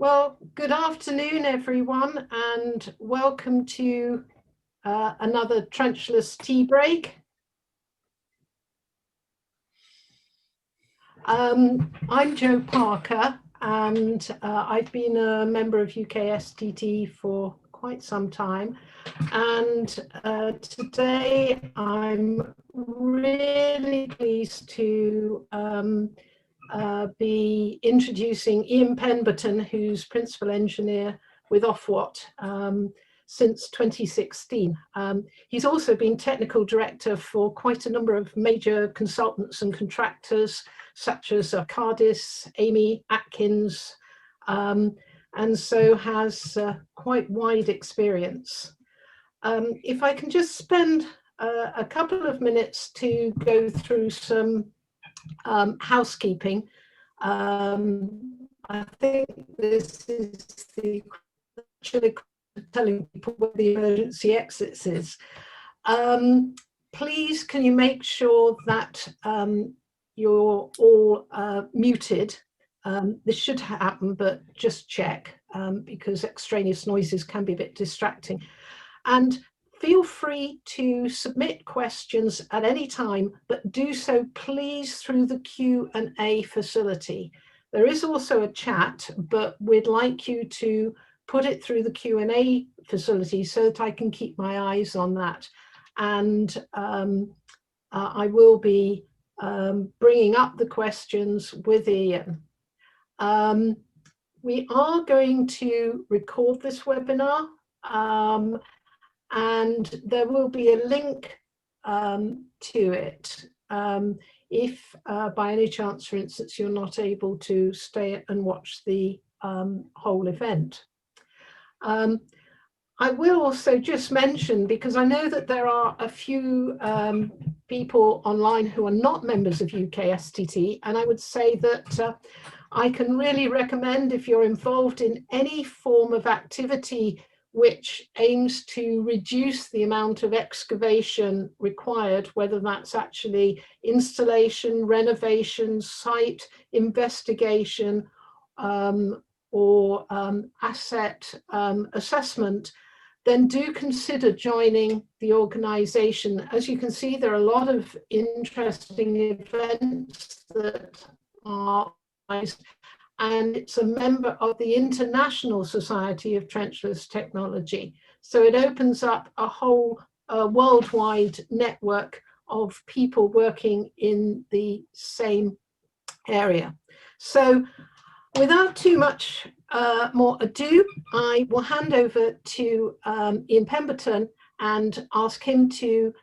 Well, good afternoon, everyone, and welcome to another trenchless tea break. I'm Jo Parker, and I've been a member of UKSTT for quite some time. And today I'm really pleased to be introducing Ian Pemberton, who's Principal Engineer with Ofwat since 2016. He's also been Technical Director for quite a number of major consultants and contractors, such as Cardis, Amy, Atkins, and so has quite wide experience. If I can just spend a couple of minutes to go through some housekeeping. I think this is actually telling people where the emergency exits is. Please, can you make sure that you're all muted? This should happen, but just check because extraneous noises can be a bit distracting. And feel free to submit questions at any time, but do so please through the Q&A facility. There is also a chat, but we'd like you to put it through the Q&A facility so that I can keep my eyes on that. And I will be bringing up the questions with Ian. We are going to record this webinar. And there will be a link to it if by any chance, for instance, you're not able to stay and watch the whole event. I will also just mention, because I know that there are a few people online who are not members of UKSTT, and I would say that I can really recommend, if you're involved in any form of activity which aims to reduce the amount of excavation required, whether that's actually installation, renovation, site investigation, or asset assessment, then do consider joining the organisation. As you can see, there are a lot of interesting events that are organised, and it's a member of the International Society of Trenchless Technology. So it opens up a whole worldwide network of people working in the same area. So without too much more ado, I will hand over to Ian Pemberton and ask him to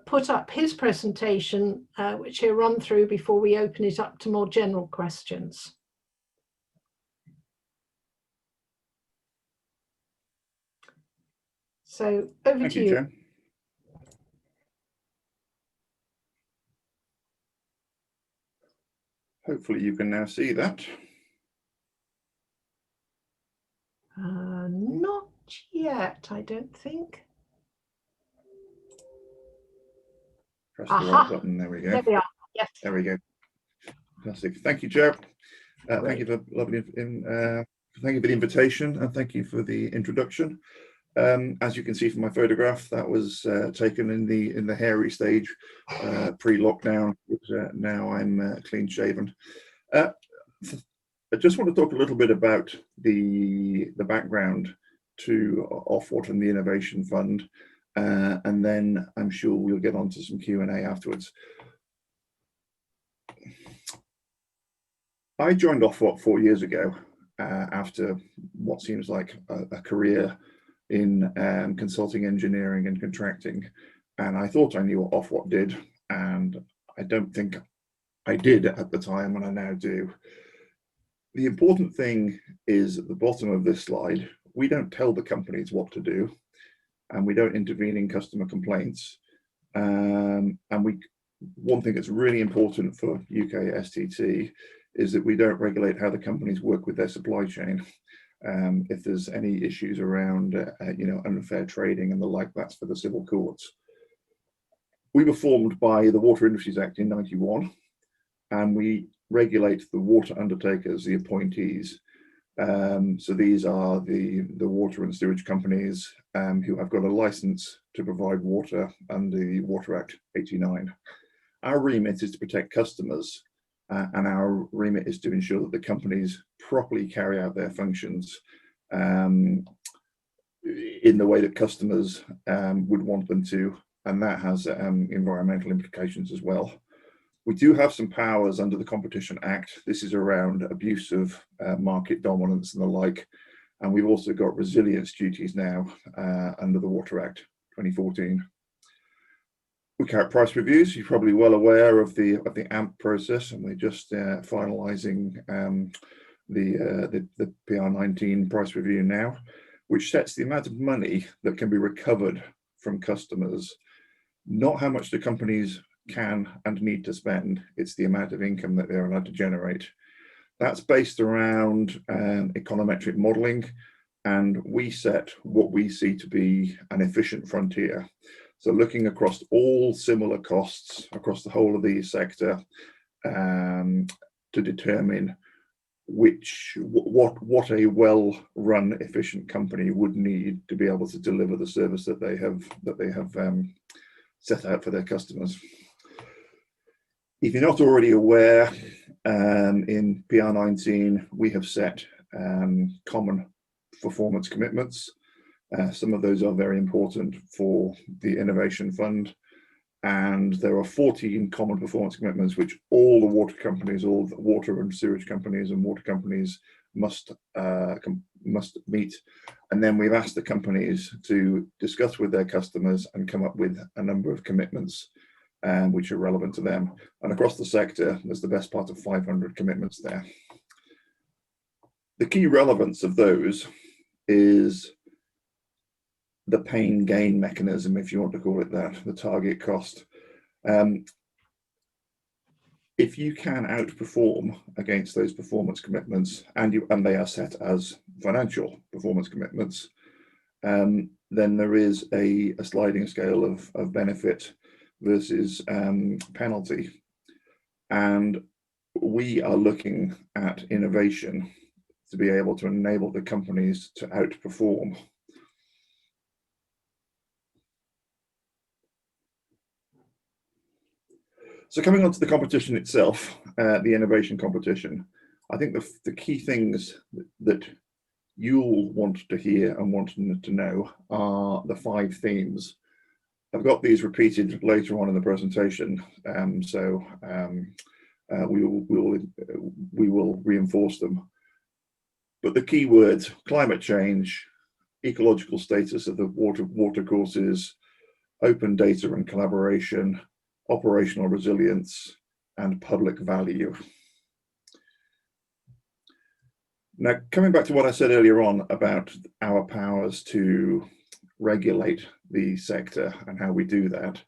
put up his presentation, which he'll run through before we open it up to more general questions. So over to you. Jo. Hopefully you can now see that. Not yet, I don't think. Press the right button, there we go. There we are, yes. There we go. Fantastic. Thank you, Jo. Thank you for lovely, thank you for the invitation, and thank you for the introduction. As you can see from my photograph, that was taken in the hairy stage pre-lockdown. Now I'm clean shaven. I just want to talk a little bit about the background to Ofwat and the Innovation Fund, and then I'm sure we'll get onto some Q&A afterwards. I joined Ofwat 4 years ago after what seems like a career in consulting, engineering and contracting, and I thought I knew what Ofwat did, and I don't think I did at the time, and I now do. The important thing is at the bottom of this slide, we don't tell the companies what to do, and we don't intervene in customer complaints. And one thing that's really important for UKSTT is that we don't regulate how the companies work with their supply chain. If there's any issues around unfair trading and the like, that's for the civil courts. We were formed by the Water Industries Act in '91, and we regulate the water undertakers, the appointees. So these are the water and sewage companies who have got a license to provide water under the Water Act 89. Our remit is to protect customers, and our remit is to ensure that the companies properly carry out their functions in the way that customers would want them to, and that has environmental implications as well. We do have some powers under the Competition Act. This is around abuse of market dominance and the like, and we've also got resilience duties now under the Water Act 2014. We carry out price reviews. You're probably well aware of the AMP process, and we're just finalising the PR19 price review now, which sets the amount of money that can be recovered from customers, not how much the companies can and need to spend. It's the amount of income that they're allowed to generate. That's based around econometric modelling, and we set what we see to be an efficient frontier. So looking across all similar costs across the whole of the sector to determine what a well-run, efficient company would need to be able to deliver the service that they have set out for their customers. If you're not already aware, in PR19 we have set common performance commitments. Some of those are very important for the Innovation Fund, and there are 14 common performance commitments which all the water companies, all the water and sewage companies and water companies must meet. And then we've asked the companies to discuss with their customers and come up with a number of commitments which are relevant to them. And across the sector, there's the best part of 500 commitments there. The key relevance of those is the pain gain mechanism, if you want to call it that, the target cost. If you can outperform against those performance commitments, and they are set as financial performance commitments, then there is a sliding scale of benefit versus penalty. And we are looking at innovation to be able to enable the companies to outperform. So coming on to the competition itself, the innovation competition, I think the key things that you'll want to hear and want to know are the 5 themes. I've got these repeated later on in the presentation, we will reinforce them. But the key words: climate change, ecological status of the water courses, open data and collaboration, operational resilience, and public value. Now, coming back to what I said earlier on about our powers to regulate the sector and how we do that,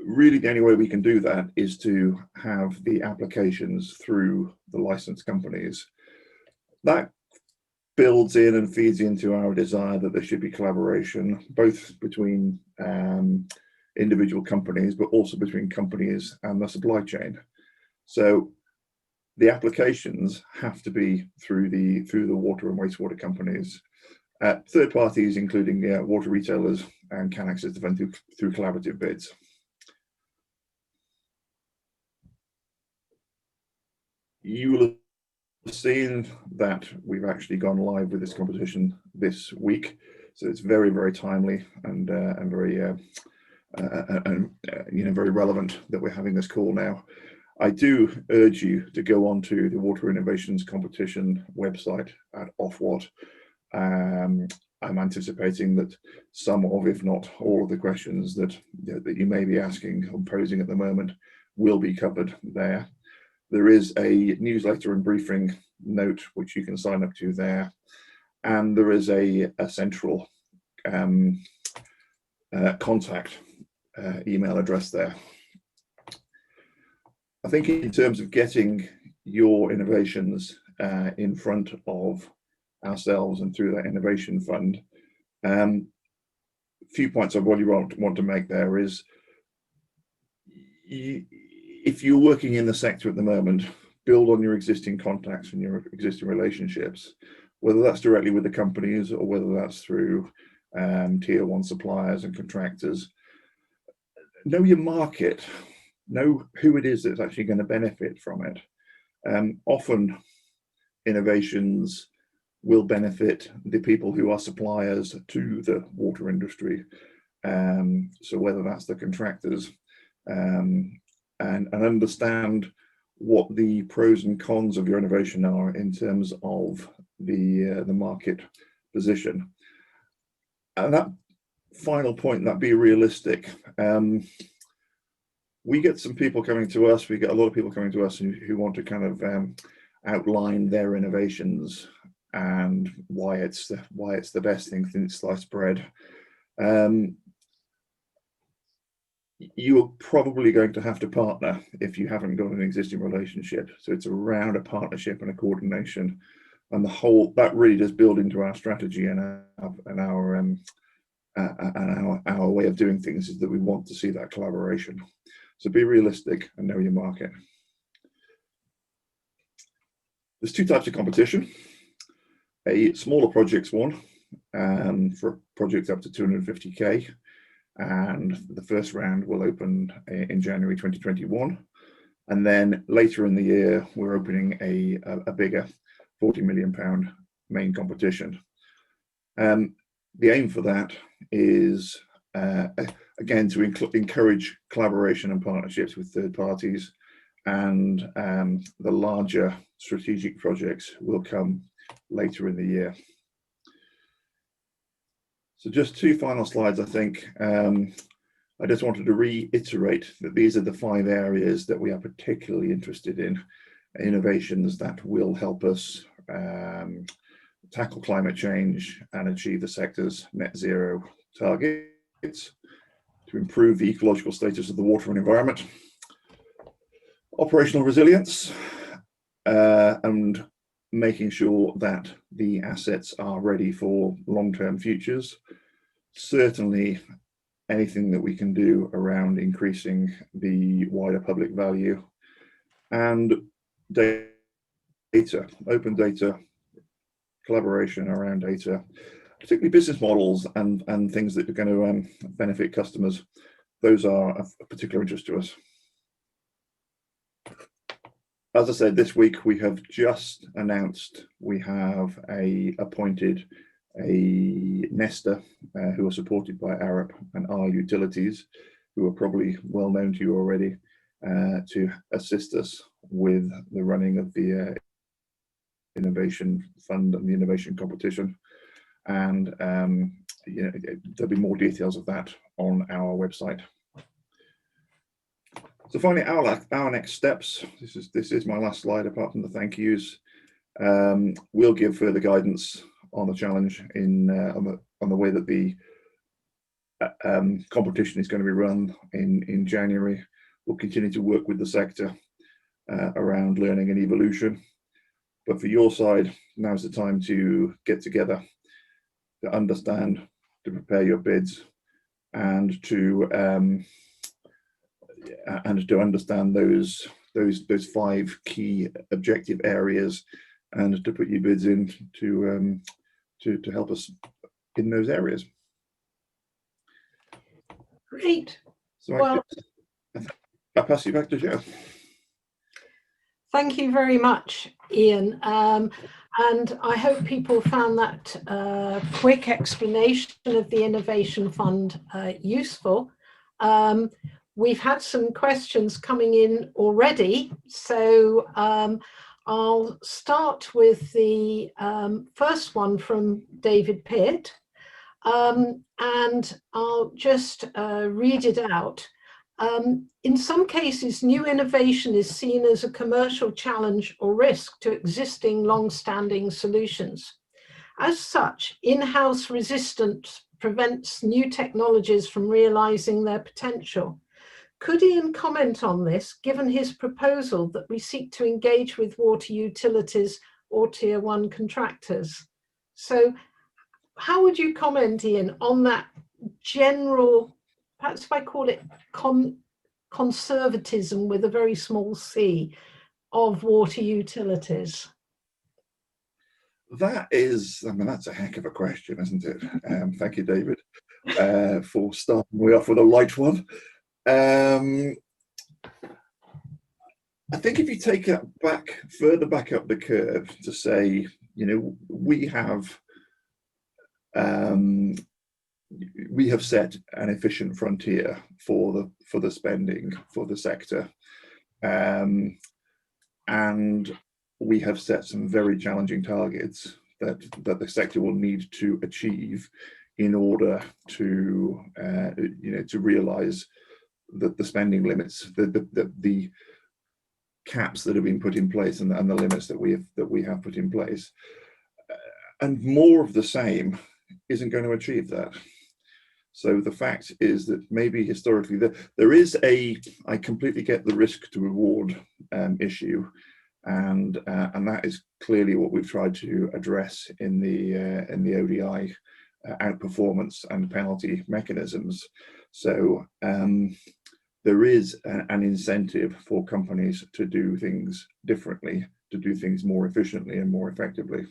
really the only way we can do that is to have the applications through the licensed companies. That builds in and feeds into our desire that there should be collaboration, both between individual companies, but also between companies and the supply chain. So the applications have to be through the water and wastewater companies. Third parties, including water retailers, and can access the fund through collaborative bids. You will have seen that we've actually gone live with this competition this week, so it's very, very timely and very very relevant that we're having this call now. I do urge you to go onto the Water Innovations Competition website at Ofwat. I'm anticipating that some of, if not all of the questions that you may be asking or posing at the moment will be covered there. There is a newsletter and briefing note which you can sign up to there, and there is a central contact email address there. I think in terms of getting your innovations in front of ourselves and through that innovation fund, a few points I really want to make there is, if you're working in the sector at the moment, build on your existing contacts and your existing relationships, whether that's directly with the companies or whether that's through tier one suppliers and contractors. Know your market, know who it is that's actually going to benefit from it. Often innovations will benefit the people who are suppliers to the water industry. So whether that's the contractors, and understand what the pros and cons of your innovation are in terms of the market position. And that final point, that be realistic. We get some people coming to us, we get a lot of people coming to us who want to kind of outline their innovations and why it's the best thing since sliced bread. You're probably going to have to partner if you haven't got an existing relationship. So it's around a partnership and a coordination, and the whole that really does build into our strategy and our way of doing things, is that we want to see that collaboration. So be realistic and know your market. There's two types of competition. A smaller projects one, for projects up to 250k, and the first round will open in January 2021, and then later in the year we're opening a bigger £40 million main competition. The aim for that is again to encourage collaboration and partnerships with third parties, and the larger strategic projects will come later in the year. So just two final slides, I think. I just wanted to reiterate that these are the 5 areas that we are particularly interested in, innovations that will help us tackle climate change and achieve the sector's net zero targets, to improve the ecological status of the water and environment, operational resilience, and making sure that the assets are ready for long-term futures. Certainly anything that we can do around increasing the wider public value, and data, open data, collaboration around data, particularly business models and things that are going to benefit customers. Those are of particular interest to us. As I said, this week we have just announced we have appointed a Nesta who are supported by Arup and our utilities, who are probably well known to you already, to assist us with the running of the innovation fund and the innovation competition. And you know, there'll be more details of that on our website. So finally, our next steps. This is my last slide, apart from the thank yous. We'll give further guidance on the challenge on the way that the competition is going to be run in January. We'll continue to work with the sector around learning and evolution. But for your side, now's the time to get together, to understand, to prepare your bids, and to understand those 5 key objective areas, and to put your bids in to help us in those areas. Great. So well, I'll pass you back to Jo. Thank you very much, Ian. And I hope people found that quick explanation of the Innovation Fund useful. We've had some questions coming in already, so I'll start with the first one from David Pitt, and I'll just read it out. In some cases, new innovation is seen as a commercial challenge or risk to existing long-standing solutions. As such, in-house resistance prevents new technologies from realizing their potential. Could Ian comment on this, given his proposal that we seek to engage with water utilities or tier 1 contractors? So how would you comment, Ian, on that general, perhaps if I call it conservatism with a very small c, of water utilities? That is, I mean, that's a heck of a question, isn't it? Thank you, David, for starting me off with a light one. I think if you take it further back up the curve to say, you know, we have set an efficient frontier for the spending for the sector, and we have set some very challenging targets that the sector will need to achieve in order to you know, to realise that the spending limits, the caps that have been put in place, and the limits that we have put in place, and more of the same isn't going to achieve that. So the fact is that maybe historically there is I completely get the risk to reward issue, and that is clearly what we've tried to address in the ODI outperformance and penalty mechanisms. So there is an incentive for companies to do things differently, to do things more efficiently and more effectively.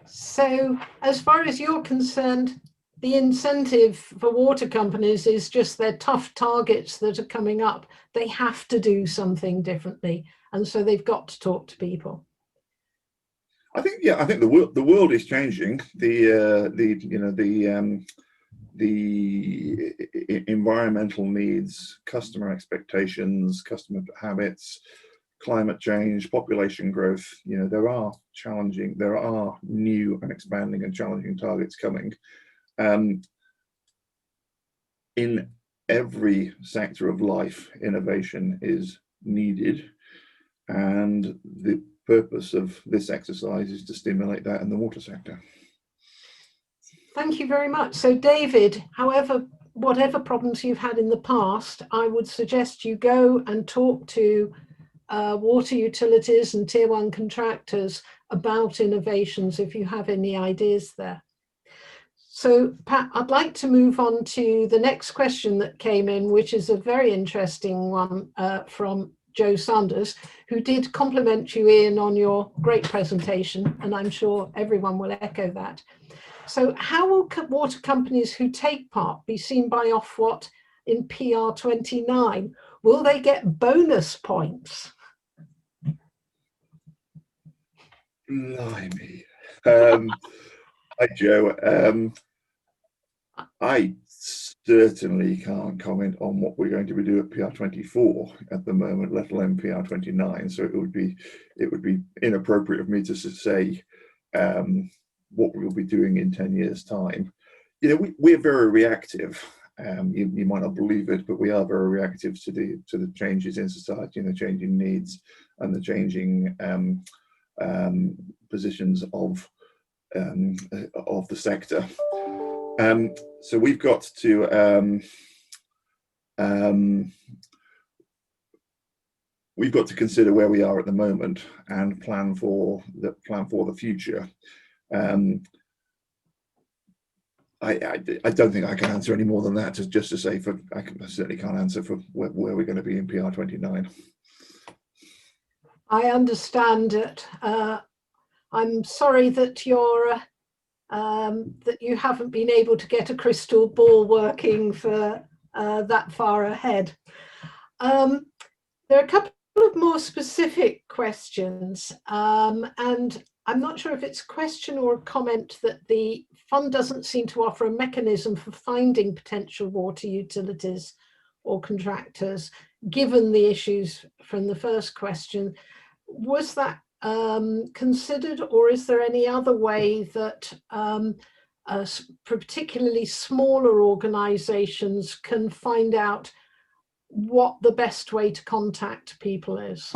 So as far as you're concerned, the incentive for water companies is just their tough targets that are coming up. They have to do something differently, and so they've got to talk to people. I think, yeah, I think the world is changing. The environmental needs, customer expectations, customer habits, climate change, population growth, you know, there are new and expanding and challenging targets coming. In every sector of life, innovation is needed, and the purpose of this exercise is to stimulate that in the water sector. Thank you very much. So David, whatever problems you've had in the past, I would suggest you go and talk to water utilities and tier one contractors about innovations if you have any ideas there. So Pat, I'd like to move on to the next question that came in, which is a very interesting one from Joe Sanders, who did compliment you, Ian, on your great presentation, and I'm sure everyone will echo that. So how will water companies who take part be seen by Ofwat in PR29? Will they get bonus points? Blimey. Hi, Joe. I certainly can't comment on what we're going to be doing at PR24 at the moment, let alone PR29. So it would be inappropriate of me to say what we'll be doing in 10 years' time. You know, we're very reactive. You might not believe it, but we are very reactive to the changes in society and the changing needs and the changing positions of the sector. So we've got to consider where we are at the moment and plan for the future. I don't think I can answer any more than that. Just to say, I certainly can't answer for where we're going to be in PR29. I understand it. I'm sorry that that you haven't been able to get a crystal ball working for that far ahead. There are a couple of more specific questions, and I'm not sure if it's a question or a comment that the fund doesn't seem to offer a mechanism for finding potential water utilities or contractors, given the issues from the first question. Was that considered, or is there any other way that particularly smaller organisations can find out what the best way to contact people is?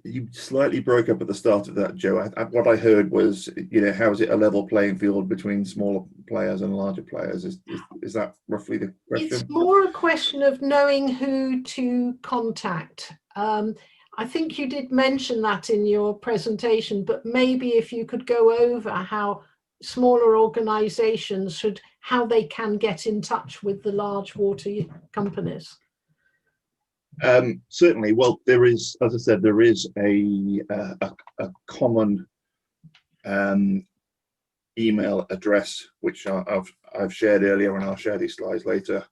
You slightly broke up at the start of that, Joe. What I heard was, you know, how is it a level playing field between smaller players and larger players? Is that roughly the question? It's more a question of knowing who to contact. I think you did mention that in your presentation, but maybe if you could go over how smaller organisations should, how they can get in touch with the large water companies? Certainly. Well, there is, as I said, there is a common email address which I've shared earlier, and I'll share these slides later.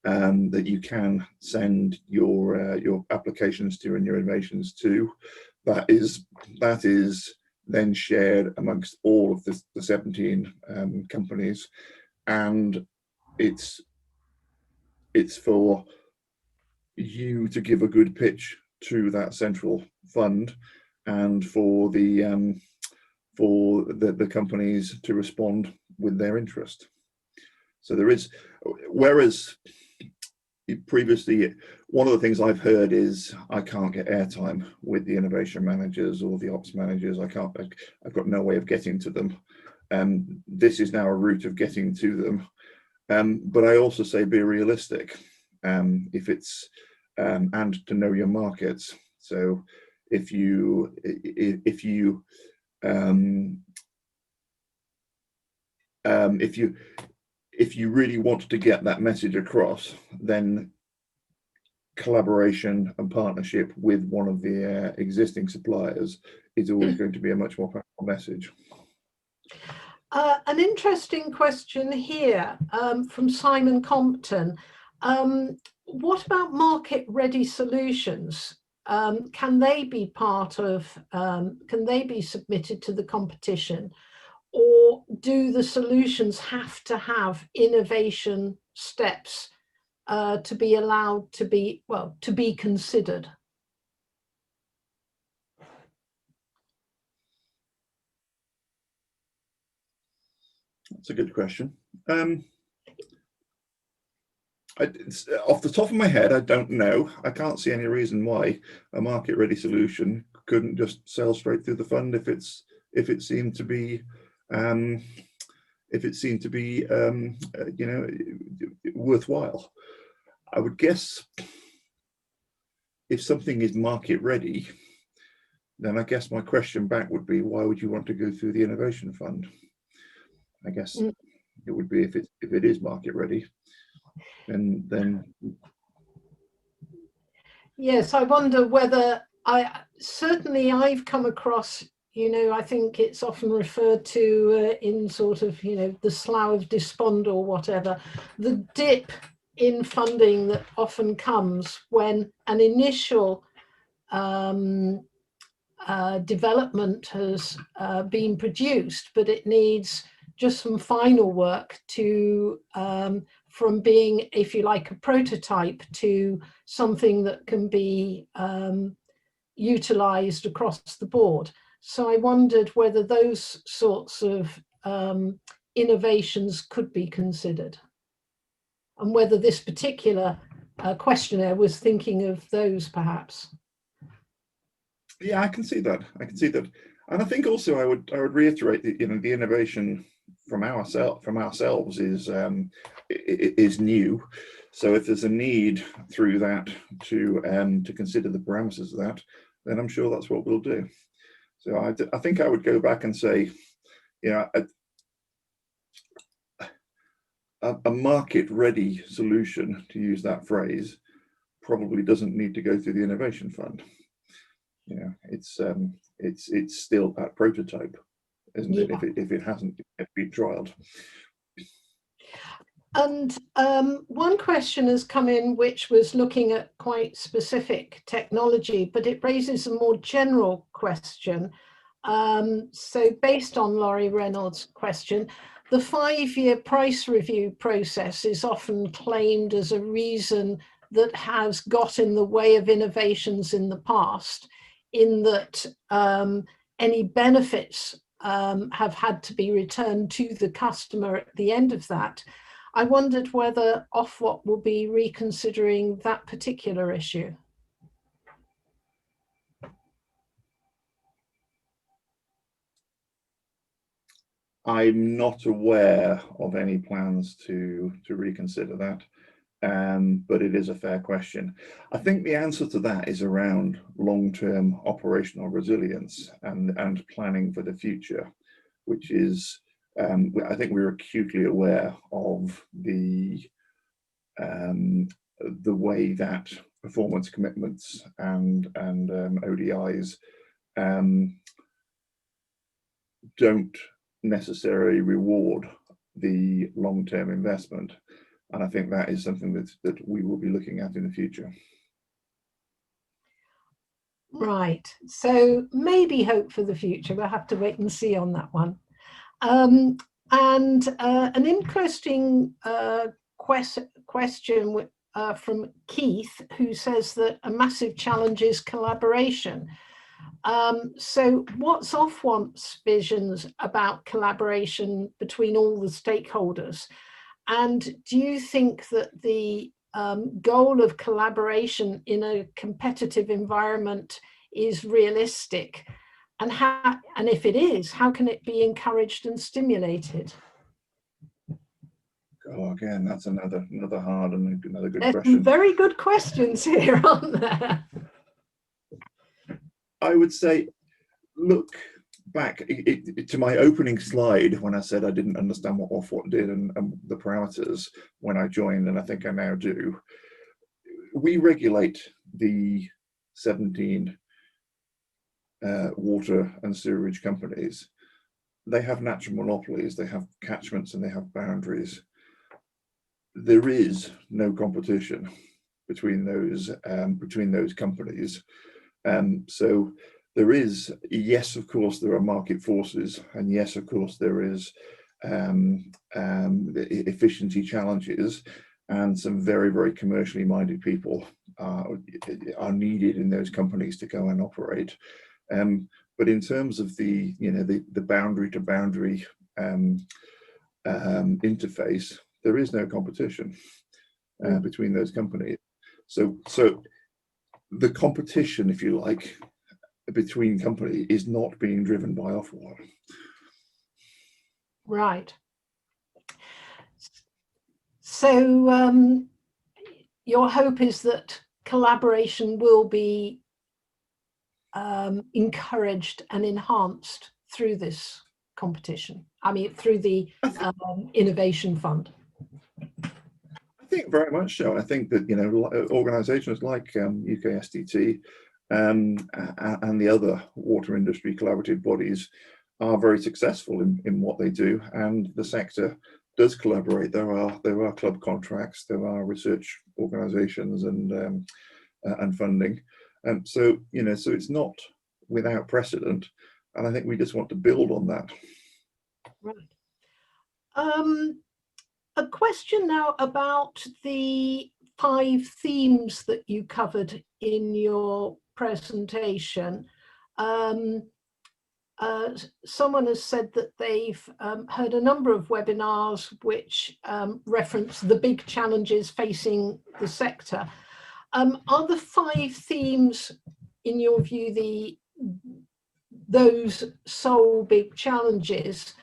That you can send your applications to and your innovations to. That is then shared amongst all of the 17 companies, and it's for you to give a good pitch to that central fund, and for the companies to respond with their interest. So there is, whereas previously, one of the things I've heard is I can't get airtime with the innovation managers or the ops managers. I've got no way of getting to them. This is now a route of getting to them. But I also say be realistic. If it's and to know your markets. So if you really want to get that message across, then collaboration and partnership with one of the existing suppliers is always going to be a much more powerful message. An interesting question here from Simon Compton. What about market-ready solutions? Can they be part of, can they be submitted to the competition? Or do the solutions have to have innovation steps to be allowed to be, well, to be considered? That's a good question. Off the top of my head, I don't know. I can't see any reason why a market-ready solution couldn't just sell straight through the fund if it seemed to be you know, worthwhile. I would guess if something is market ready, then I guess my question back would be, why would you want to go through the innovation fund? I guess it would be if it is market ready, and then yes, I wonder whether I've come across, you know, I think it's often referred to in sort of, you know, the slough of despond or whatever, the dip in funding that often comes when an initial development has been produced, but it needs just some final work to from being, if you like, a prototype to something that can be utilized across the board. So I wondered whether those sorts of innovations could be considered, and whether this particular questionnaire was thinking of those perhaps. Yeah, I can see that. I can see that, and I think also I would reiterate that, you know, the innovation from ourselves is new. So if there's a need through that to consider the parameters of that, then I'm sure that's what we'll do. So I think I would go back and say, you know, a market-ready solution, to use that phrase, probably doesn't need to go through the innovation fund. You know, it's still that prototype, isn't it? If it hasn't yet been trialed. And one question has come in, which was looking at quite specific technology, but it raises a more general question. So based on Laurie Reynolds' question, the 5-year price review process is often claimed as a reason that has got in the way of innovations in the past, in that any benefits have had to be returned to the customer at the end of that. I wondered whether Ofwat will be reconsidering that particular issue. I'm not aware of any plans to reconsider that, but it is a fair question. I think the answer to that is around long-term operational resilience and planning for the future, which is I think we're acutely aware of the way that performance commitments and ODIs don't necessarily reward the long-term investment, and I think that is something that we will be looking at in the future. Right, so maybe hope for the future. We'll have to wait and see on that one. And an interesting question from Keith, who says that a massive challenge is collaboration. So what's Ofwat's visions about collaboration between all the stakeholders? And do you think that the goal of collaboration in a competitive environment is realistic? And if it is, how can it be encouraged and stimulated? Oh, again, that's another hard and another good There's question. some very good questions here, aren't there? I would say, look back to my opening slide when I said I didn't understand what Ofwat did and the parameters when I joined, and I think I now do. We regulate the 17 water and sewerage companies. They have natural monopolies, they have catchments, and they have boundaries. There is no competition between those companies. So there is, yes, of course, there are market forces, and yes, of course, there is efficiency challenges, and some very, very commercially minded people are needed in those companies to go and operate. But in terms of the boundary to boundary interface, there is no competition between those companies. So the competition, if you like, between companies is not being driven by Ofwat. Right. So your hope is that collaboration will be encouraged and enhanced through this competition. I mean, through the Innovation Fund. I think very much so. I think that organisations like UKSTT and the other water industry collaborative bodies are very successful in what they do, and the sector does collaborate. There are club contracts, there are research organisations and funding, so it's not without precedent, and I think we just want to build on that. Right. A question now about the 5 themes that you covered in your presentation. Someone has said that they've heard a number of webinars which reference the big challenges facing the sector. Are the 5 themes, in your view, those sole big challenges,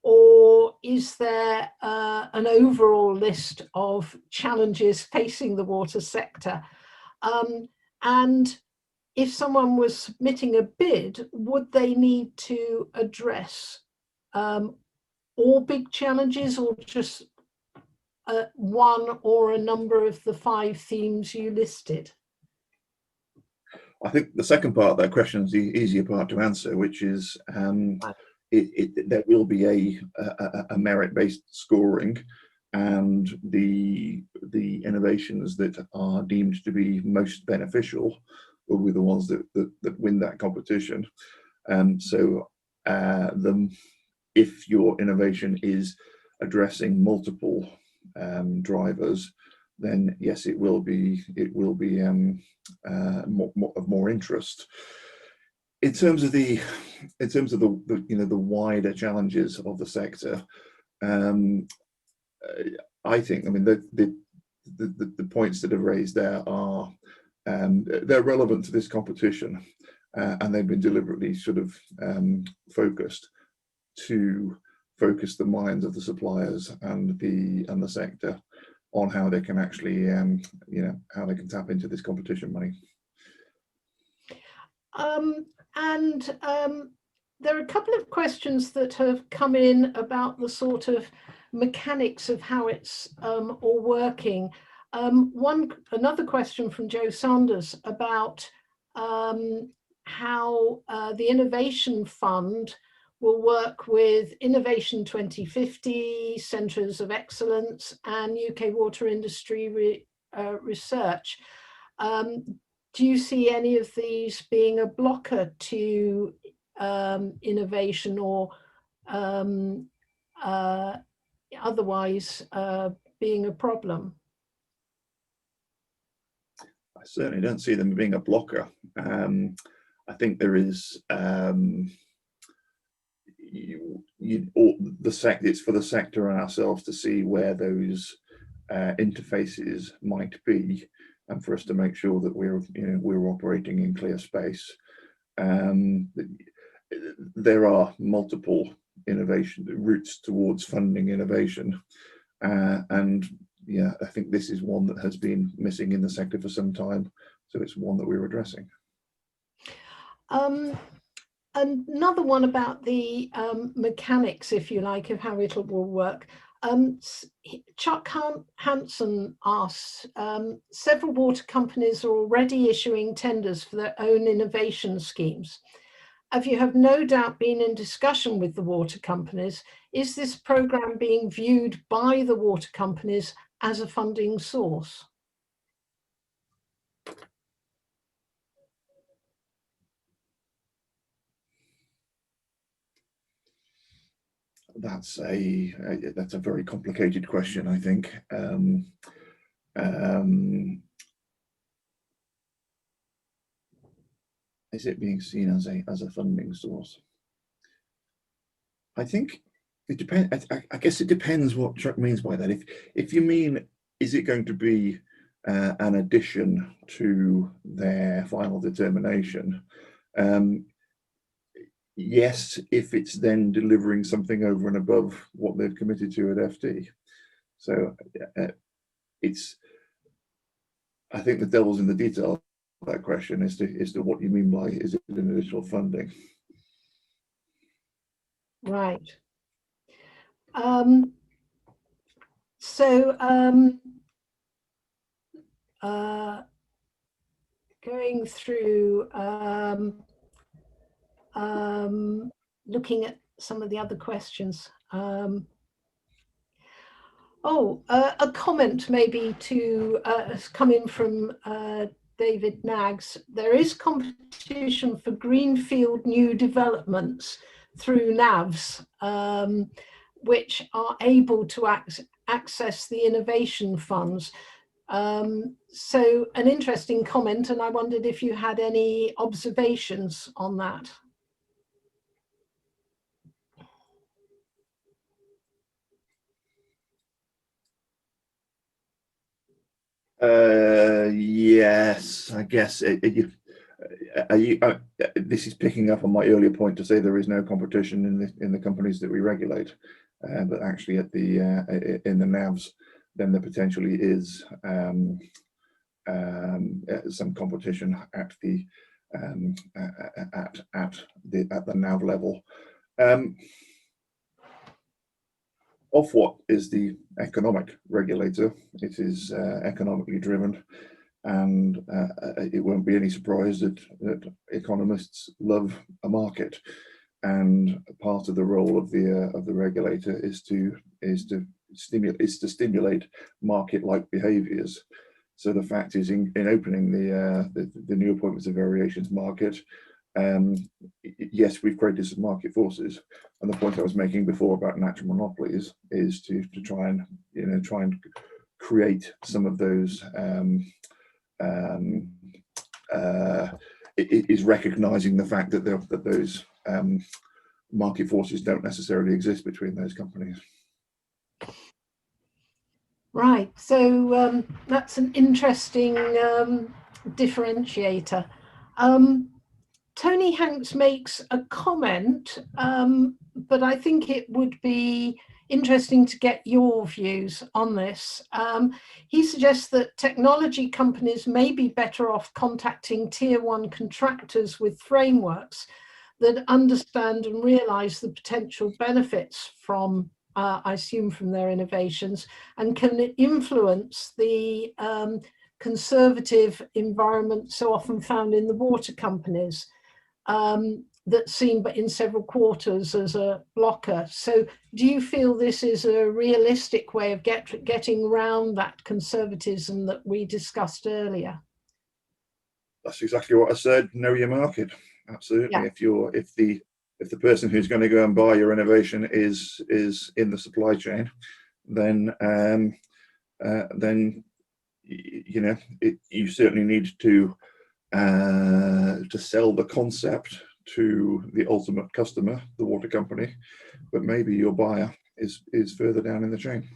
or is there an overall list of challenges facing the water sector? And if someone was submitting a bid, would they need to address all big challenges, or just one or a number of the 5 themes you listed? I think the second part of that question is the easier part to answer, which is there will be a merit-based scoring, and the innovations that are deemed to be most beneficial will be the ones that win that competition. So if your innovation is addressing multiple drivers, then yes, it will be of more interest. In terms of the wider challenges of the sector, I think, I mean, the points that are raised there are they're relevant to this competition, and they've been deliberately sort of focused to focus the minds of the suppliers and the sector on how they can actually how they can tap into this competition money. there are a couple of questions that have come in about the sort of mechanics of how it's all working. Another question from Joe Sanders about how the Innovation Fund will work with Innovation 2050, Centres of Excellence, and UK water industry research. Do you see any of these being a blocker to innovation, or otherwise being a problem? I certainly don't see them being a blocker. I think there is it's for the sector and ourselves to see where those interfaces might be, and for us to make sure that we're operating in clear space. There are multiple innovation routes towards funding innovation, and yeah, I think this is one that has been missing in the sector for some time, so it's one that we're addressing. Another one about the mechanics, if you like, of how it will work. Chuck Hanson asks, several water companies are already issuing tenders for their own innovation schemes. Have you no doubt been in discussion with the water companies? Is this programme being viewed by the water companies as a funding source? That's a very complicated question, I think. Is it being seen as a funding source? I think it depends. I guess it depends what Chuck means by that. If you mean, is it going to be an addition to their final determination? Yes, if it's then delivering something over and above what they've committed to at FD. So I think the devil's in the detail of that question as to what you mean by, is it an additional funding? Right. Going through, looking at some of the other questions. A comment maybe has come in from David Naggs. There is competition for greenfield new developments through NAVs, which are able to access the innovation funds. So an interesting comment, and I wondered if you had any observations on that. Yes, I guess this is picking up on my earlier point to say there is no competition in the companies that we regulate, but actually at the in the NAVs, then there potentially is some competition at the NAV level. Ofwat is the economic regulator. It is economically driven, and it won't be any surprise that economists love a market, and part of the role of the regulator is to stimulate market-like behaviours. So the fact is, in opening the new appointments and variations market, yes, we've created some market forces, and the point I was making before about natural monopolies is to try and create some of those. It is recognizing the fact that those market forces don't necessarily exist between those companies. Right, so that's an interesting differentiator. Tony Hanks makes a comment, but I think it would be interesting to get your views on this. He suggests that technology companies may be better off contacting tier 1 contractors with frameworks, that understand and realise the potential benefits from, I assume, from their innovations, and can influence the conservative environment so often found in the water companies, that's seen but in several quarters as a blocker. So do you feel this is a realistic way of getting around that conservatism that we discussed earlier? That's exactly what I said. Know your market. Absolutely. Yeah. If the person who's going to go and buy your innovation is in the supply chain, then you certainly need to sell the concept to the ultimate customer, the water company, but maybe your buyer is further down in the chain.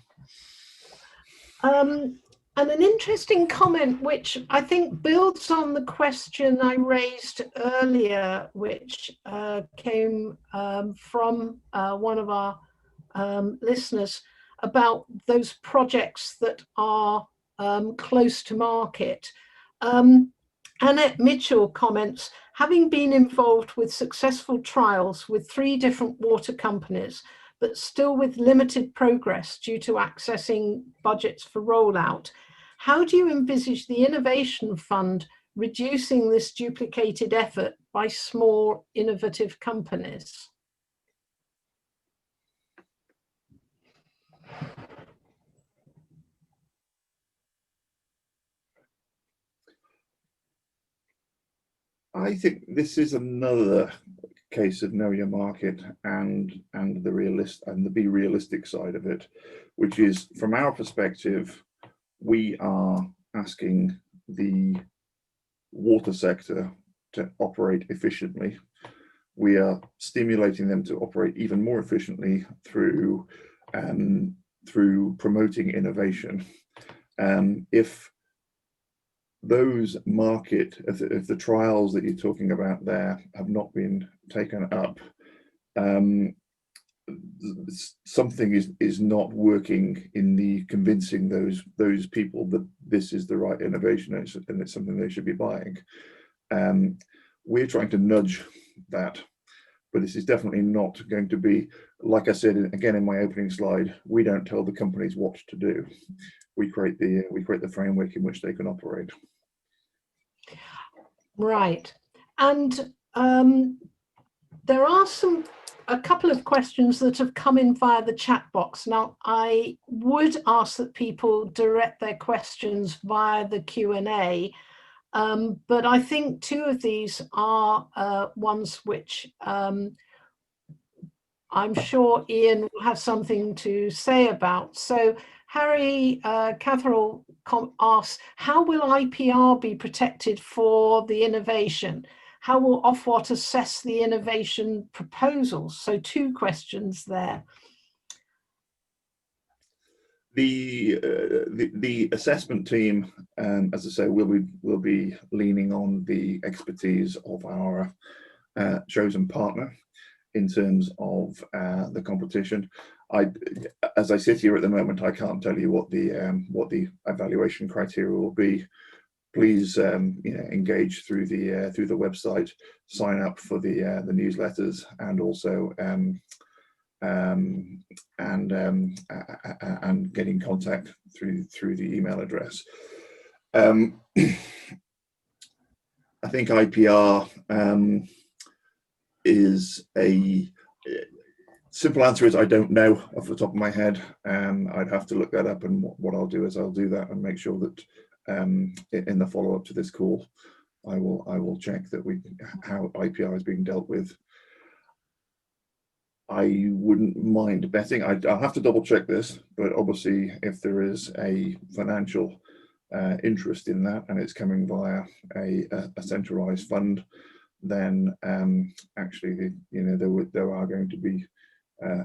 And an interesting comment, which I think builds on the question I raised earlier, which came from one of our listeners, about those projects that are close to market. Annette Mitchell comments, having been involved with successful trials with 3 different water companies, but still with limited progress due to accessing budgets for rollout, how do you envisage the Innovation Fund reducing this duplicated effort by small innovative companies? I think this is another case of know your market and the be realistic side of it, which is, from our perspective, we are asking the water sector to operate efficiently. We are stimulating them to operate even more efficiently through promoting innovation. If the trials that you're talking about there have not been taken up, something is not working in the convincing those people that this is the right innovation and it's something they should be buying. We're trying to nudge that, but this is definitely not going to be, like I said again in my opening slide, we don't tell the companies what to do. We create the framework in which they can operate. Right. And there are a couple of questions that have come in via the chat box. Now, I would ask that people direct their questions via the Q&A, but I think 2 of these are ones which I'm sure Ian will have something to say about. So Harry Catherall asks, how will IPR be protected for the innovation? How will Ofwat assess the innovation proposals? So 2 questions there. The assessment team, as I say, will be leaning on the expertise of our chosen partner in terms of the competition. As I sit here at the moment, I can't tell you what the evaluation criteria will be. Please, engage through the website, sign up for the newsletters, and also and get in contact through the email address. I think IPR is a simple answer is I don't know off the top of my head. I'd have to look that up, and what I'll do is I'll do that and make sure that in the follow-up to this call, I will check that how IPR is being dealt with. I wouldn't mind betting. I'll have to double check this, but obviously, if there is a financial interest in that and it's coming via a centralized fund, then actually, there are going to be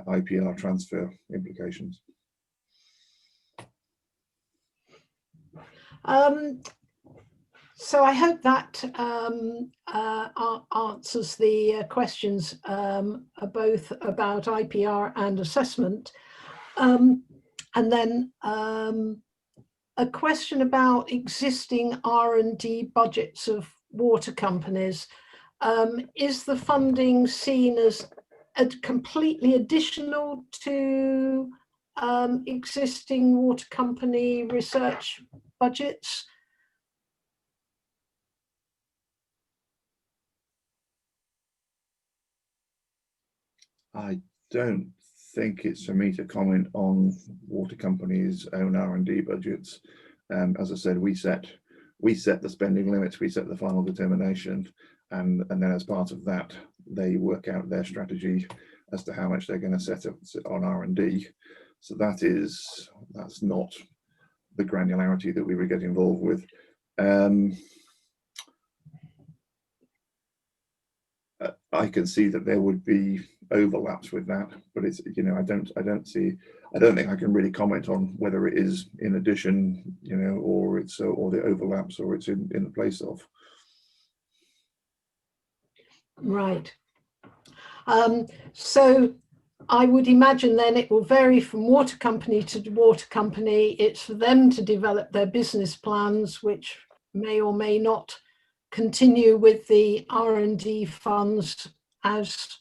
IPR transfer implications. So I hope that answers the questions both about IPR and assessment. And then a question about existing R&D budgets of water companies. is the funding seen as completely additional to existing water company research budgets? I don't think it's for me to comment on water companies' own R&D budgets. As I said, we set the spending limits, we set the final determination, and then as part of that, they work out their strategy as to how much they're going to set up on R&D. So that's not the granularity that we would get involved with. I can see that there would be overlaps with that, but it's, you know, I don't think I can really comment on whether it is in addition, you know, or it's or the overlaps, or it's in the place of. Right. So I would imagine then it will vary from water company to water company. It's for them to develop their business plans, which may or may not continue with the R&D funds as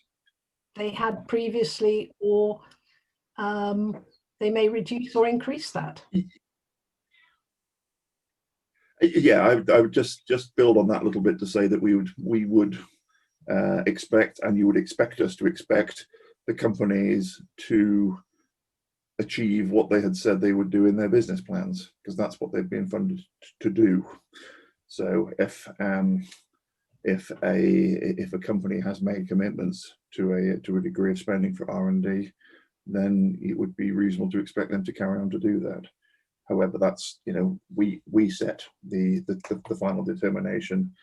they had previously, or they may reduce or increase that. Yeah, I would just build on that a little bit to say that we would expect, and you would expect us to expect, the companies to achieve what they had said they would do in their business plans, because that's what they've been funded to do. So if a company has made commitments to a degree of spending for R&D, then it would be reasonable to expect them to carry on to do that. However, that's, you know, we set the final determination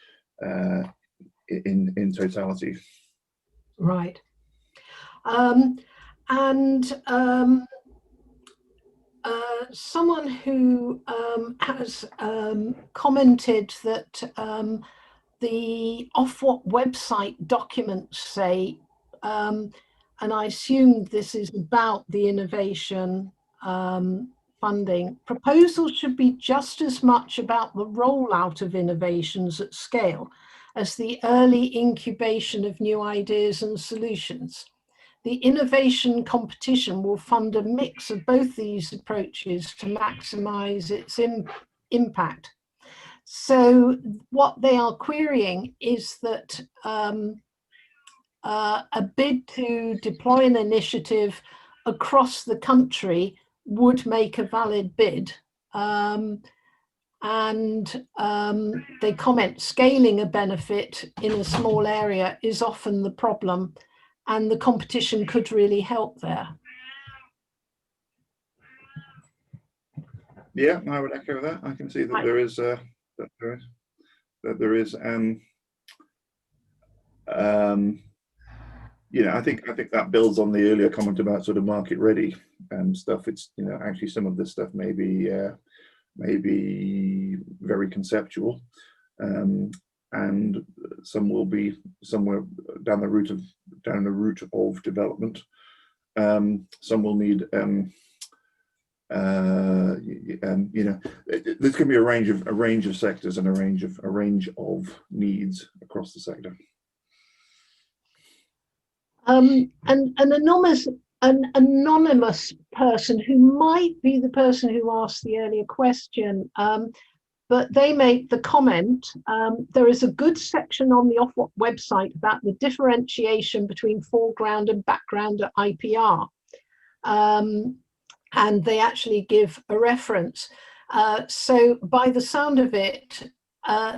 in totality. Right. Someone who has commented that the Ofwat website documents say, and I assume this is about the innovation funding, proposals should be just as much about the rollout of innovations at scale as the early incubation of new ideas and solutions. The innovation competition will fund a mix of both these approaches to maximize its impact. So what they are querying is that a bid to deploy an initiative across the country would make a valid bid. They comment scaling a benefit in a small area is often the problem, and the competition could really help there. Yeah, I would echo that. I can see that there is you know, I think that builds on the earlier comment about sort of market ready stuff. It's, you know, actually some of this stuff may be very conceptual, and some will be somewhere down the route of development. Some will need you know, there's going to be a range of sectors and a range of needs across the sector. An anonymous person who might be the person who asked the earlier question, but they make the comment, there is a good section on the Ofwat website about the differentiation between foreground and background at IPR. And they actually give a reference. So by the sound of it,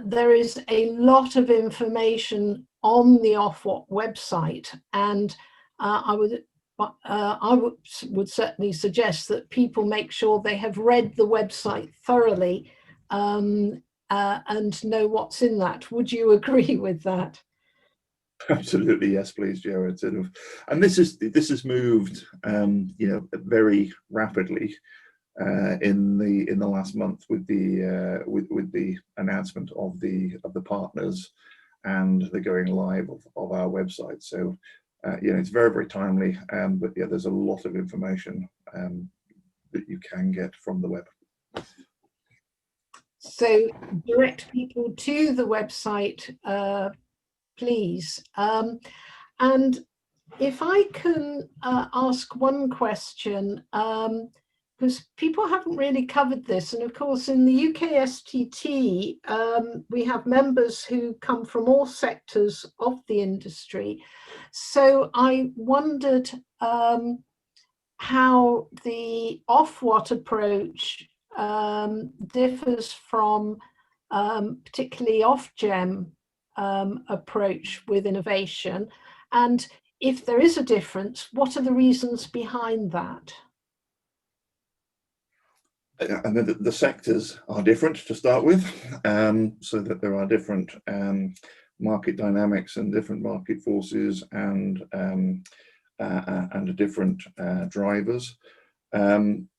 there is a lot of information on the Ofwat website, and I would certainly suggest that people make sure they have read the website thoroughly and know what's in that. Would you agree with that? Absolutely, yes, please, Jared. Sort of, and this has moved, you know, very rapidly in the last month with the announcement of the partners and the going live of our website. So, you know, it's very, very timely. But yeah, there's a lot of information that you can get from the web. So direct people to the website please. And if I can ask one question, because people haven't really covered this, and of course in the UKSTT we have members who come from all sectors of the industry. So I wondered how the Ofwat approach differs from particularly Ofgem approach with innovation, and if there is a difference, what are the reasons behind that? And the sectors are different to start with, so that there are different market dynamics and different market forces and different drivers.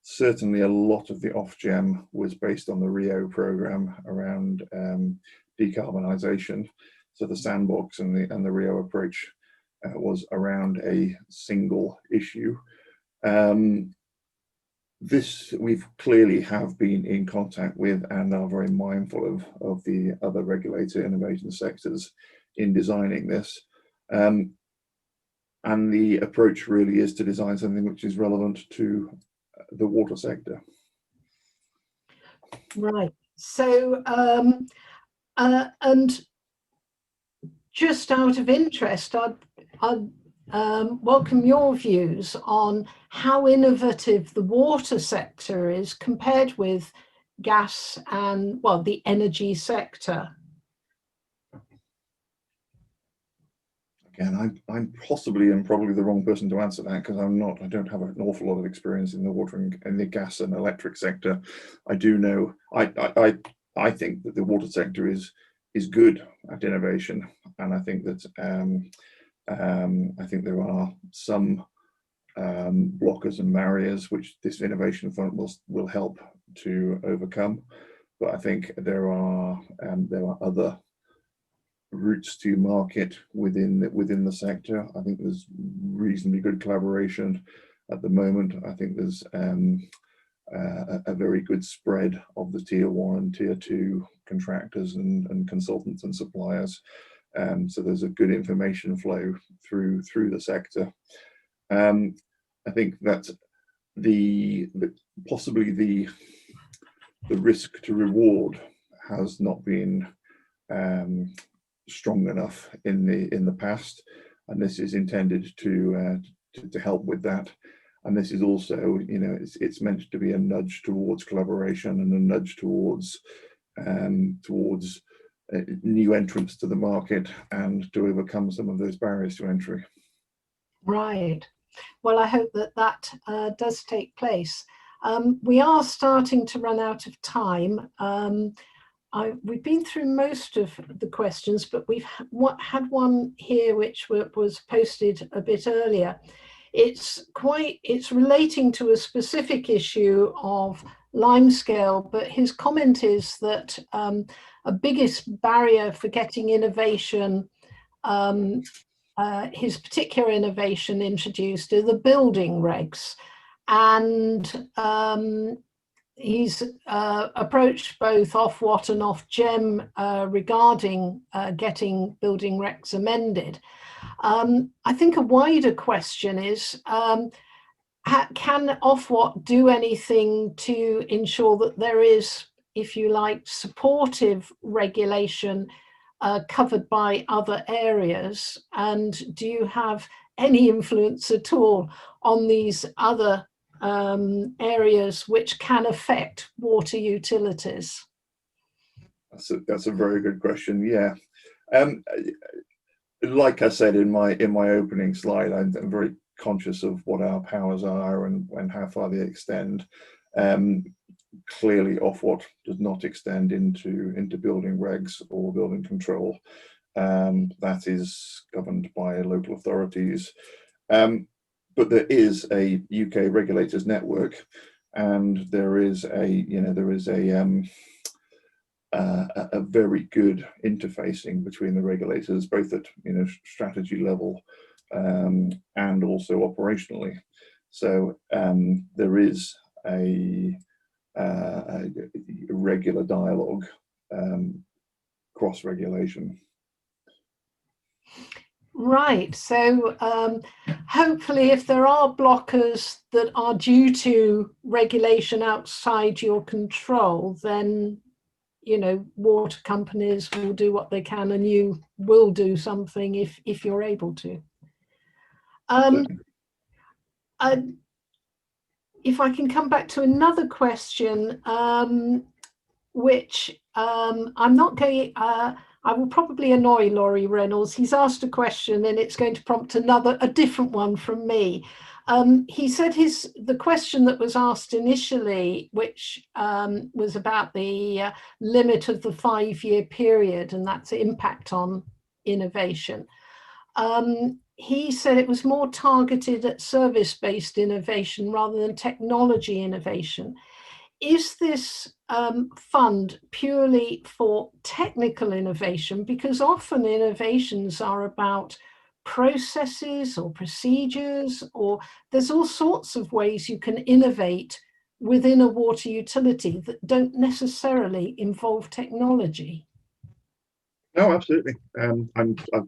Certainly a lot of the Ofgem was based on the Rio programme around decarbonisation. So the sandbox and the Rio approach was around a single issue. This we've clearly have been in contact with and are very mindful of the other regulator innovation sectors in designing this. And the approach really is to design something which is relevant to the water sector. Right. So, and just out of interest, I'd welcome your views on how innovative the water sector is compared with gas and, well, the energy sector. Again, I'm possibly and probably the wrong person to answer that, because I don't have an awful lot of experience in the water and the gas and electric sector. I do know, I think that the water sector is good at innovation, and I think that I think there are some blockers and barriers which this innovation fund will help to overcome. But I think there are other routes to market within the sector. I think there's reasonably good collaboration at the moment. I think there's a very good spread of the tier 1 and tier 2 contractors and consultants and suppliers. So there's a good information flow through the sector. I think that possibly the risk to reward has not been strong enough in the past, and this is intended to help with that. And this is also, you know, it's meant to be a nudge towards collaboration and a nudge towards new entrants to the market and to overcome some of those barriers to entry. Right. Well, I hope that does take place. We are starting to run out of time. We've been through most of the questions, but we've had one here which was posted a bit earlier. It's relating to a specific issue of limescale, but his comment is that a biggest barrier for getting innovation, his particular innovation introduced, are the building regs. And he's approached both Ofwat and Ofgem regarding getting building regs amended. I think a wider question is, can Ofwat do anything to ensure that there is, if you like, supportive regulation covered by other areas? And do you have any influence at all on these other areas which can affect water utilities? That's a very good question. Yeah, like I said in my opening slide, I'm very conscious of what our powers are and how far they extend. Clearly, Ofwat does not extend into building regs or building control. That is governed by local authorities. But there is a UK regulators network, and there is a very good interfacing between the regulators, both at strategy level and also operationally. So there is a regular dialogue, cross-regulation. Right, so hopefully if there are blockers that are due to regulation outside your control, then, you know, water companies will do what they can and you will do something if you're able to. If I can come back to another question, which I'm not going, I will probably annoy Laurie Reynolds. He's asked a question and it's going to prompt a different one from me. He said the question that was asked initially, which was about the limit of the 5-year period and that's impact on innovation. He said it was more targeted at service-based innovation rather than technology innovation. Is this fund purely for technical innovation? Because often innovations are about processes or procedures, or there's all sorts of ways you can innovate within a water utility that don't necessarily involve technology. No, absolutely. I'm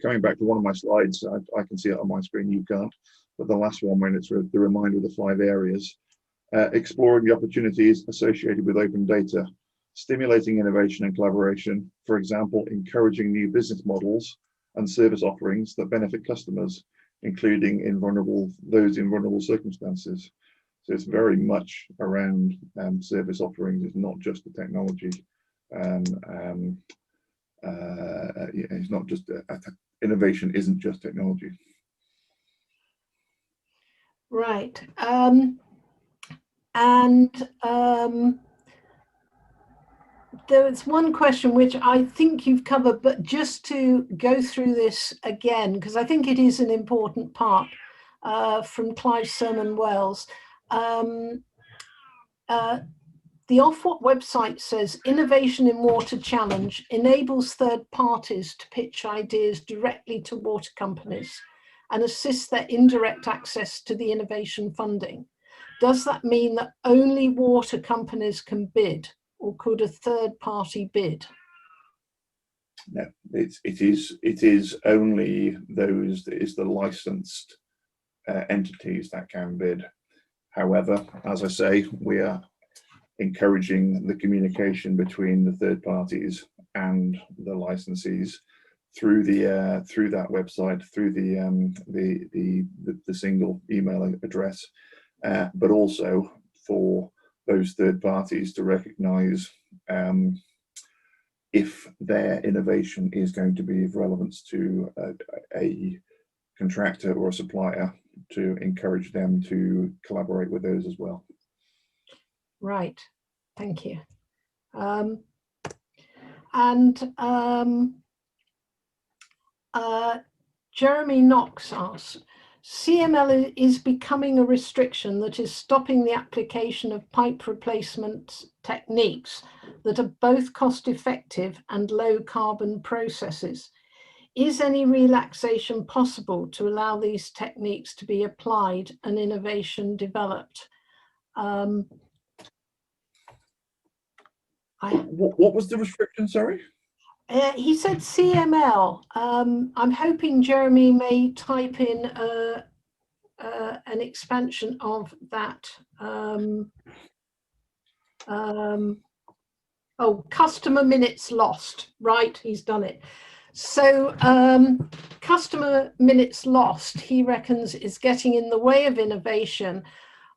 coming back to one of my slides. I can see it on my screen, you can't, but the last one, when it's the reminder of the 5 areas. Exploring the opportunities associated with open data, stimulating innovation and collaboration, for example, encouraging new business models and service offerings that benefit customers, including those in vulnerable circumstances. So it's very much around service offerings. It's not just the technology. It's not just innovation isn't just technology. Right. There was one question which I think you've covered, but just to go through this again, because I think it is an important part, from Clive Sermon Wells. The Ofwat website says, innovation in water challenge enables third parties to pitch ideas directly to water companies and assist their indirect access to the innovation funding. Does that mean that only water companies can bid, or could a third party bid? No, it is only those that is the licensed entities that can bid. However, as I say, we are encouraging the communication between the third parties and the licensees through that website, through the single email address, but also for those third parties to recognise if their innovation is going to be of relevance to a contractor or a supplier, to encourage them to collaborate with those as well. Right, thank you. Jeremy Knox asks, CML is becoming a restriction that is stopping the application of pipe replacement techniques that are both cost effective and low carbon processes. Is any relaxation possible to allow these techniques to be applied and innovation developed? What was the restriction, sorry? He said CML. I'm hoping Jeremy may type in an expansion of that. Oh, customer minutes lost, right? He's done it. So customer minutes lost, he reckons, is getting in the way of innovation.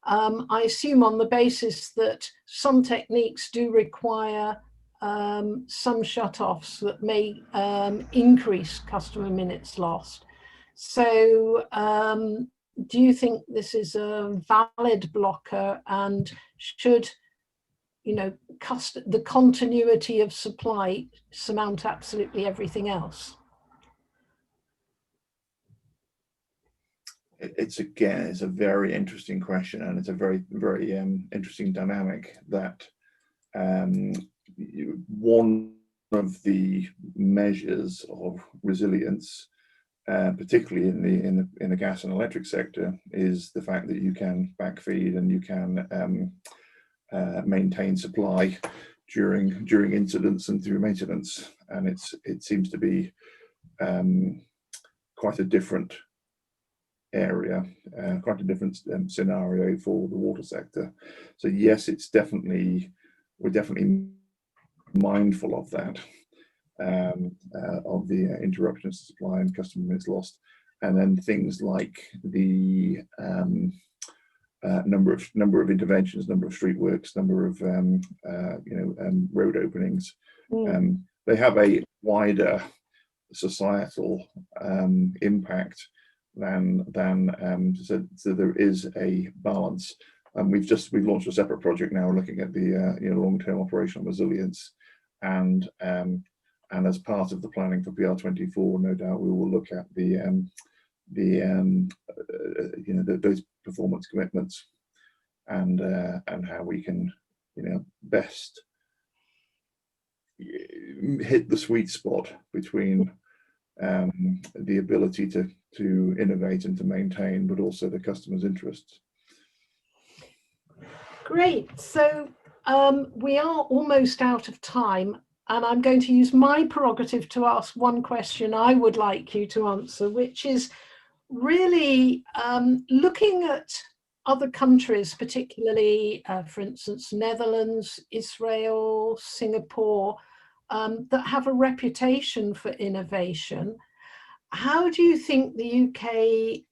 I assume on the basis that some techniques do require some shutoffs that may increase customer minutes lost. So do you think this is a valid blocker, and should, you know, the continuity of supply surmount absolutely everything else? It's a very interesting question, and it's a very interesting dynamic that one of the measures of resilience, particularly in the gas and electric sector, is the fact that you can backfeed and you can maintain supply during incidents and through maintenance. And it seems to be quite a different area, quite a different scenario for the water sector. So yes, we're definitely mindful of that, of the interruptions to supply and customer minutes lost, and then things like the number of interventions, number of street works, number of road openings. They have a wider societal impact than so there is a balance. We've launched a separate project now looking at the long-term operational resilience, and as part of the planning for PR24, no doubt we will look at those performance commitments and how we can best hit the sweet spot between the ability to innovate and to maintain, but also the customer's interests. Great. So we are almost out of time, and I'm going to use my prerogative to ask one question I would like you to answer, which is really looking at other countries, particularly, for instance, Netherlands, Israel, Singapore, that have a reputation for innovation. How do you think the UK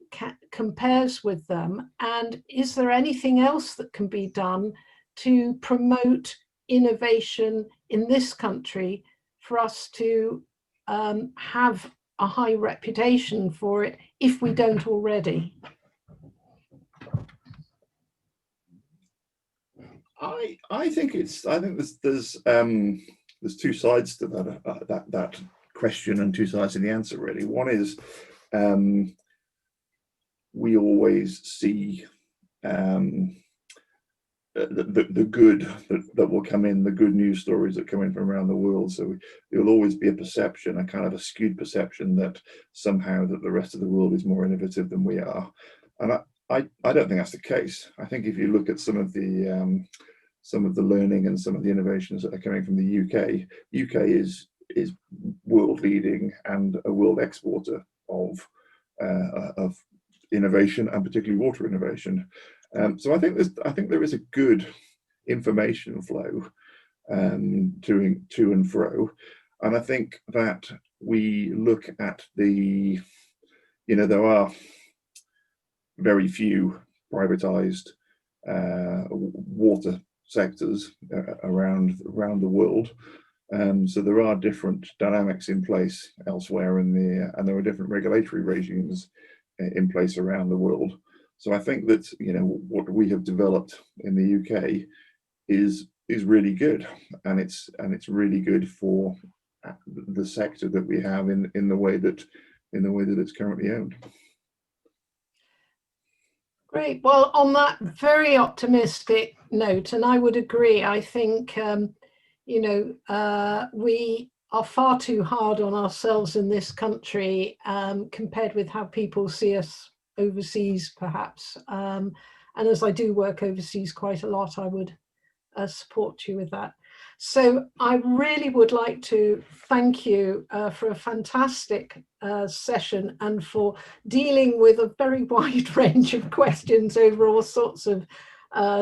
compares with them? And is there anything else that can be done to promote innovation in this country for us to have a high reputation for it, if we don't already? I think there's two sides to that question and two sides to the answer, really. One is we always see the good that will come in, the good news stories that come in from around the world. So there will always be a perception, a kind of a skewed perception, that somehow that the rest of the world is more innovative than we are. And I don't think that's the case. I think if you look at some of the learning and some of the innovations that are coming from the UK is world leading and a world exporter of innovation, and particularly water innovation. So I think there is a good information flow to and fro, and I think that we look at there are very few privatized water sectors around the world. So there are different dynamics in place elsewhere and there are different regulatory regimes in place around the world. So I think that what we have developed in the UK is really good, and it's really good for the sector that we have in the way that it's currently owned. Great. Well, on that very optimistic note, and I would agree, I think we are far too hard on ourselves in this country compared with how people see us overseas, perhaps. And as I do work overseas quite a lot, I would support you with that. So I really would like to thank you for a fantastic session and for dealing with a very wide range of questions over all sorts of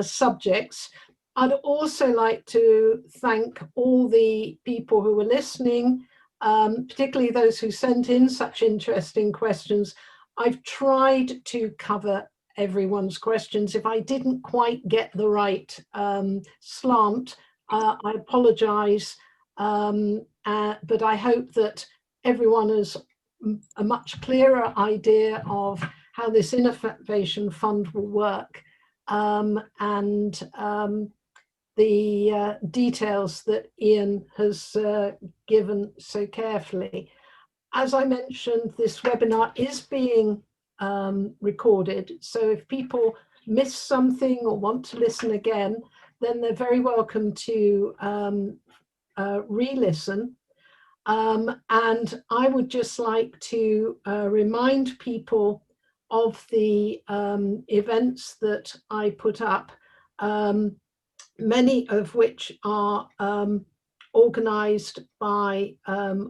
subjects. I'd also like to thank all the people who were listening, particularly those who sent in such interesting questions. I've tried to cover everyone's questions. If I didn't quite get the right slant, I apologize, but I hope that everyone has a much clearer idea of how this Innovation Fund will work, and the details that Ian has given so carefully. As I mentioned, this webinar is being recorded, so if people miss something or want to listen again, then they're very welcome to re-listen. And I would just like to remind people of the events that I put up, many of which are organised by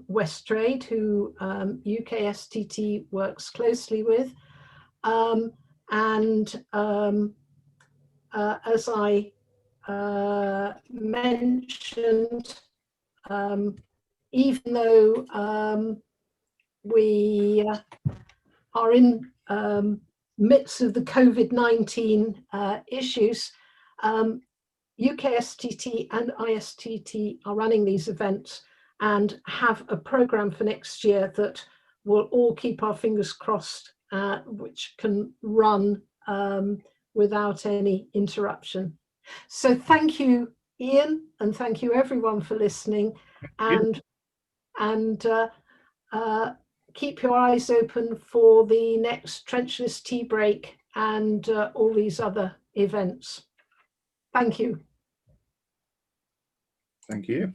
Westrade, who UKSTT works closely with. As I mentioned, even though we are in midst of the COVID-19 issues, UKSTT and ISTT are running these events and have a programme for next year that we'll all keep our fingers crossed, which can run without any interruption. So thank you, Ian, and thank you everyone for listening, and keep your eyes open for the next trenchless tea break and all these other events. Thank you. Thank you.